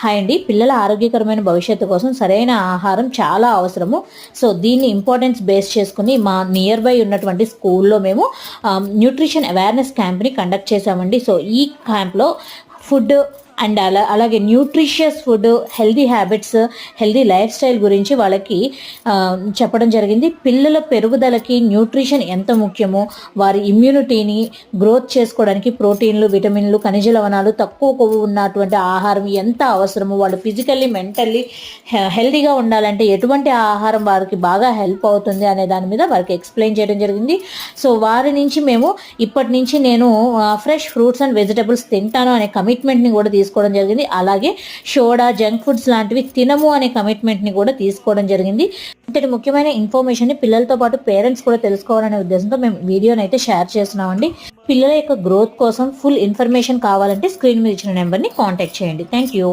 Hi అండి, పిల్లల ఆరోగ్యకరమైన భవిష్యత్తు కోసం సరైన ఆహారం చాలా అవసరము. సో దీన్ని ఇంపార్టెన్స్ బేస్ చేసుకుని మా నియర్ బై ఉన్నటువంటి స్కూల్లో మేము న్యూట్రిషన్ అవేర్నెస్ క్యాంప్ని కండక్ట్ చేశామండి. సో ఈ క్యాంప్లో ఫుడ్ అండ్ అలాగే nutritious food, healthy habits, healthy life style గురించి వాళ్ళకి చెప్పడం జరిగింది. పిల్లల పెరుగుదలకి న్యూట్రిషన్ ఎంత ముఖ్యమో, వారి ఇమ్యూనిటీని గ్రోత్ చేసుకోవడానికి ప్రోటీన్లు, విటమిన్లు, ఖనిజ లవణాలు, తక్కువ కొవ్వు ఉన్నటువంటి ఆహారం ఎంత అవసరమో, వాళ్ళు ఫిజికల్లీ మెంటల్లీ హెల్దీగా ఉండాలంటే ఎటువంటి ఆహారం వారికి బాగా హెల్ప్ అవుతుంది అనే దాని మీద వారికి ఎక్స్ప్లెయిన్ చేయడం జరిగింది. సో వారి నుంచి మేము ఇప్పటి నుంచి నేను ఫ్రెష్ ఫ్రూట్స్ అండ్ వెజిటబుల్స్ తింటాను అనే కమిట్మెంట్ని కూడా తీసుకోవడం జరిగింది. అలాగే సోడా, జంక్ ఫుడ్స్ లాంటివి తినము అనే కమిట్మెంట్ని కూడా తీసుకోవడం జరిగింది. ఇంతటి ముఖ్యమైన ఇన్ఫర్మేషన్ని పిల్లలతో పాటు పేరెంట్స్ కూడా తెలుసుకోవాలనే ఉద్దేశంతో మేము వీడియోని అయితే షేర్ చేస్తున్నామండి. పిల్లల యొక్క గ్రోత్ కోసం ఫుల్ ఇన్ఫర్మేషన్ కావాలంటే స్క్రీన్ మీద ఇచ్చిన నెంబర్ని కాంటాక్ట్ చేయండి. Thank you.